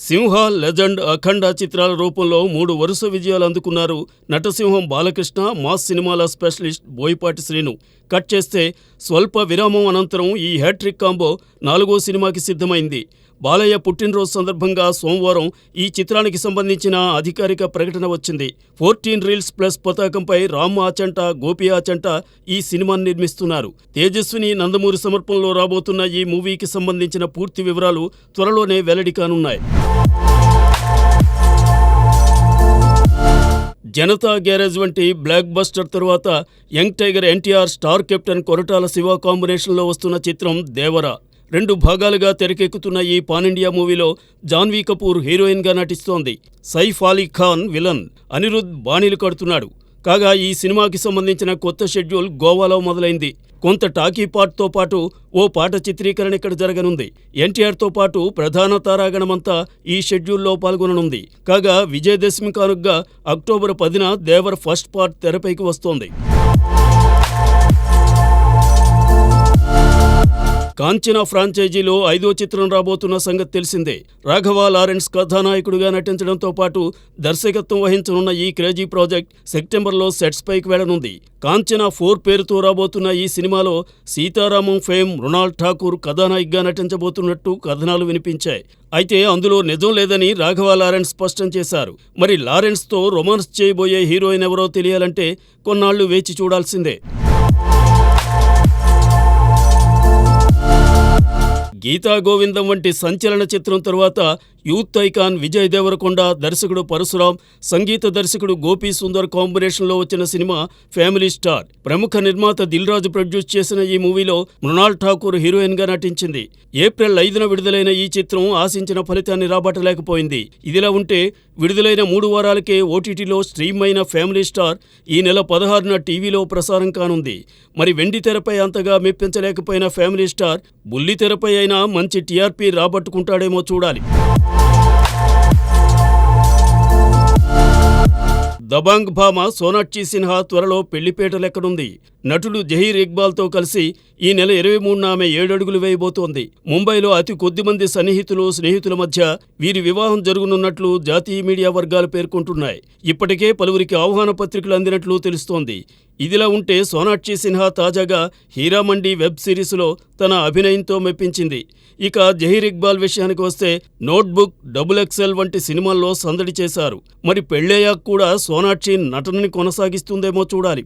సింహ, legend, అఖండ చిత్రాల రూపంలో 3 వరుస విజయాలు అందుకున్నారు నటసింహం బాలకృష్ణ, మాస్ సినిమాల స్పెషలిస్ట్ బోయపాటి శ్రీను. కట్ చేస్తే స్వల్ప విరామం అనంతరం ఈ హ్యాట్రిక్ కాంబో 4వ సినిమాకి సిద్ధమైంది. బాలయ్య పుట్టినరోజు సందర్భంగా సోమవారం ఈ చిత్రానికి సంబంధించిన అధికారిక ప్రకటన వచ్చింది. 14 రీల్స్ ప్లస్ పతాకంపై రామ్ ఆచంట, గోపి ఆచంట ఈ సినిమాను నిర్మిస్తున్నారు. తేజస్విని నందమూరి సమర్పణలో రాబోతున్న ఈ మూవీకి సంబంధించిన పూర్తి వివరాలు త్వరలోనే వెల్లడి కానున్నాయి. జనతా గ్యారేజ్ వంటి బ్లాక్ బస్టర్ తరువాత young tiger NTR, star captain Koratala Shiva కాంబినేషన్లో వస్తున్న చిత్రం దేవర. 2 భాగాలుగా తెరకెక్కుతున్న ఈ పాన్ ఇండియా మూవీలో జాన్వీ కపూర్ హీరోయిన్గా నటిస్తోంది. సైఫ్ అలీ ఖాన్ విలన్, అనిరుద్ బాణీలు కడుతున్నాడు. కాగా ఈ సినిమాకి సంబంధించిన కొత్త షెడ్యూల్ గోవాలో మొదలైంది. కొంత టాకీ పార్ట్తో పాటు ఓ పాట చిత్రీకరణ ఇక్కడ జరగనుంది. ఎన్టీఆర్తో పాటు ప్రధాన తారాగణమంతా ఈ షెడ్యూల్లో పాల్గొననుంది. కాగా విజయదశమి కానుగ్గా అక్టోబర్ 10న దేవర్ ఫస్ట్ పార్ట్ తెరపైకి వస్తోంది. కాంచనా ఫ్రాంచైజీలో 5వ చిత్రం రాబోతున్న సంగతి తెలిసిందే. రాఘవ లారెన్స్ కథానాయకుడిగా నటించడంతో పాటు దర్శకత్వం వహించనున్న ఈ క్రేజీ ప్రాజెక్ట్ సెప్టెంబర్లో సెట్స్ పైకి వెళ్లనుంది. కాంచనా 4 పేరుతో రాబోతున్న ఈ సినిమాలో సీతారామం ఫేమ్ మృణాల్ ఠాకూర్ కథానాయికగా నటించబోతున్నట్టు కథనాలు వినిపించాయి. అయితే అందులో నిజం లేదని రాఘవ లారెన్స్ స్పష్టం చేశారు. మరి లారెన్స్తో రొమాన్స్ చేయబోయే హీరోయిన్ ఎవరో తెలియాలంటే కొన్నాళ్లు వేచి చూడాల్సిందే. గీతా గోవిందం వంటి సంచలన చిత్రం తరువాత యూత్ ఐకాన్ విజయ్ దేవరకొండ, దర్శకుడు పరశురాం, సంగీత దర్శకుడు గోపీ సుందర్ కాంబినేషన్లో వచ్చిన సినిమా ఫ్యామిలీ స్టార్. ప్రముఖ నిర్మాత దిల్ రాజు ప్రొడ్యూస్ చేసిన ఈ మూవీలో మృణాల్ ఠాకూర్ హీరోయిన్గా నటించింది. ఏప్రిల్ 5న విడుదలైన ఈ చిత్రం ఆశించిన ఫలితాన్ని రాబట్టలేకపోయింది. ఇదిలా ఉంటే విడుదలైన 3 వారాలకే ఓటీటీలో స్ట్రీమ్ అయిన ఫ్యామిలీ స్టార్ ఈ నెల 16న టీవీలో ప్రసారం కానుంది. మరి వెండి తెరపై అంతగా మెప్పించలేకపోయిన ఫ్యామిలీ స్టార్ బుల్లి తెరపై అయినా మంచి టీఆర్పీ రాబట్టుకుంటాడేమో చూడాలి. దబాంగ్ భామ సోనాక్షి సిన్హా త్వరలో పెళ్లిపేట లెక్కనుంది. నటుడు జహీర్ ఇక్బాల్తో కలిసి ఈ నెల 23న ఆమె 7 అడుగులు వేయబోతోంది. ముంబైలో అతి కొద్దిమంది స్నేహితుల మధ్య వీరి వివాహం జరుగునున్నట్లు జాతీయ మీడియా వర్గాలు పేర్కొంటున్నాయి. ఇప్పటికే పలువురికి ఆహ్వాన పత్రికలు అందినట్లు తెలుస్తోంది. ఇదిలా ఉంటే సోనాక్షి సిన్హా తాజాగా హీరామండి వెబ్ సిరీస్లో తన అభినయంతో మెప్పించింది. ఇక జహీర్ ఇక్బాల్ విషయానికి వస్తే నోట్బుక్, XXL వంటి సినిమాల్లో సందడి చేశారు. మరి పెళ్ళయ్యాక కూడా సోనాక్షి నటనని కొనసాగిస్తుందేమో చూడాలి.